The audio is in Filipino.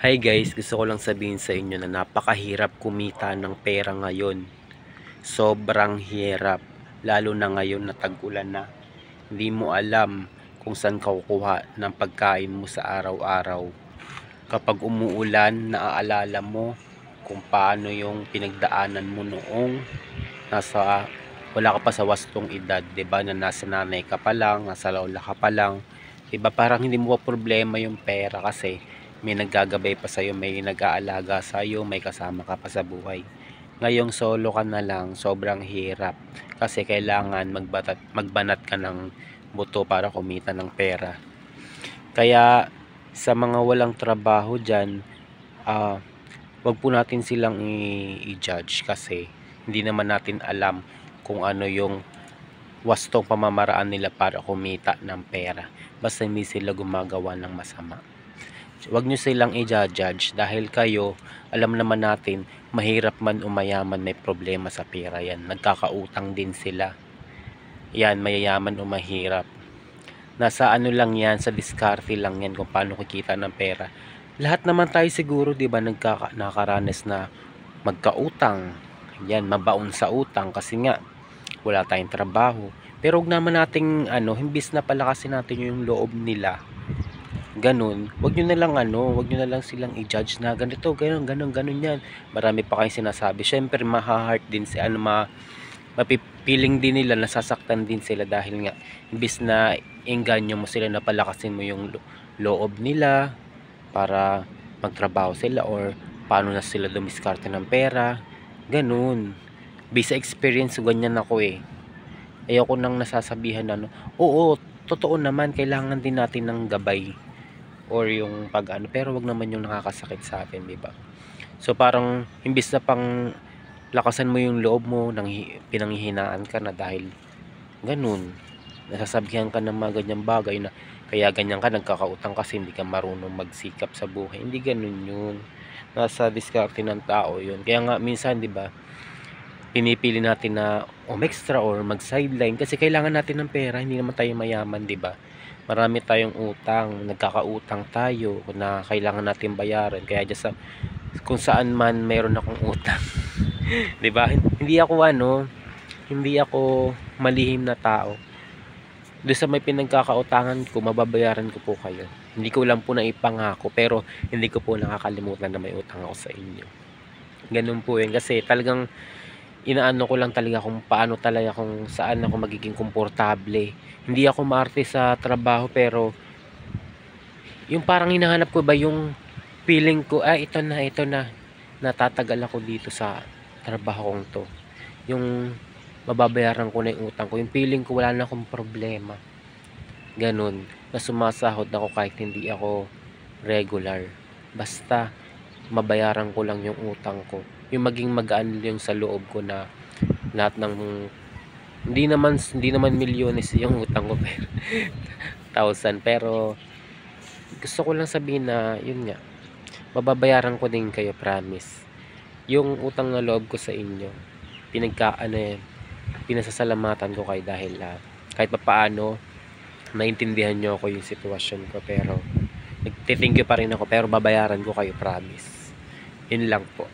Hi guys, gusto ko lang sabihin sa inyo na napakahirap kumita ng pera ngayon. Sobrang hirap, lalo na ngayon na tag-ulan na. Hindi mo alam kung saan ka kukuha ng pagkain mo sa araw-araw. Kapag umuulan, naaalala mo kung paano yung pinagdaanan mo noong wala ka pa sa wastong edad, 'di ba? Na nasa nanay ka pa lang, nasa lola ka pa lang. 'Di ba? Parang hindi mo pa problema yung pera kasi may naggagabay pa sa'yo, may nag-aalaga sa'yo, may kasama ka pa sa buhay. Ngayong solo ka na lang, sobrang hirap kasi kailangan magbanat ka ng buto para kumita ng pera. Kaya sa mga walang trabaho dyan, wag po natin silang i-judge kasi hindi naman natin alam kung ano yung wastong pamamaraan nila para kumita ng pera. Basta hindi sila gumagawa ng masama. Huwag nyo silang i-judge dahil kayo, alam naman natin, mahirap man o mayaman, may problema sa pera yan. Nagkakautang din sila. Yan, mayayaman o mahirap. Nasa ano lang yan, sa diskarte lang yan kung paano kikita ng pera. Lahat naman tayo siguro, di ba, nakakaranas na magkautang. Yan, mabaon sa utang kasi nga, wala tayong trabaho. Pero huwag naman nating, himbis na palakasin natin yung loob nila, ganun, wag nyo na lang silang i-judge na ganito, ganun yan. Marami pa kayong sinasabi. Syempre, maha-heart din mapipiling din nila, nasasaktan din sila dahil nga, imbis na engganyo mo sila, na palakasin mo yung loob nila para magtrabaho sila or paano na sila dumiskarte ng pera. Ganun. Based sa experience, ganyan ako eh. Ayoko nang nasasabihan na, oo, totoo naman, kailangan din natin ng gabay or yung pero wag naman yung nakakasakit sa atin, di ba? So parang imbis na pang lakasan mo yung loob mo, nang pinanghihinaan ka na dahil ganun, nasasabihan ka ng mga ganyang bagay na kaya ganyan ka, nagkakautang kasi hindi ka marunong magsikap sa buhay. Hindi ganun yun, nasa diskarte ng tao yun. Kaya nga minsan, di ba, pinipili natin na extra or mag sideline kasi kailangan natin ng pera. Hindi naman tayo mayaman, di ba? Marami tayong utang, nagkakautang tayo na kailangan natin bayaran. Kaya just kung saan man mayroon akong utang, 'di ba? Hindi ako malihim na tao. Doon sa may pinagkakautangan ko, mababayaran ko po kayo. Hindi ko lang po naipangako, pero hindi ko po nakakalimutan na may utang ako sa inyo. Ganun po 'yun kasi talagang inaano ko lang talaga kung paano talaga, kung saan ako magiging komportable. Hindi ako maarte sa trabaho, pero yung parang hinahanap ko ba yung feeling ko, ito na, natatagal ako dito sa trabaho kong to. Yung mababayaran ko na yung utang ko. Yung feeling ko wala na akong problema. Ganun. Na sumasahod ako kahit hindi ako regular. Basta mabayaran ko lang yung utang ko. Yung maging magaan yung sa loob ko na lahat ng hindi naman milyones yung utang ko, pero 1,000, pero gusto ko lang sabihin na yun nga, mababayaran ko din kayo, promise. Yung utang na loob ko sa inyo, pinasasalamatan ko kayo dahil kahit papaano naintindihan nyo ako yung sitwasyon ko, pero nagte-thank you pa rin ako, pero babayaran ko kayo, promise. Yun lang po.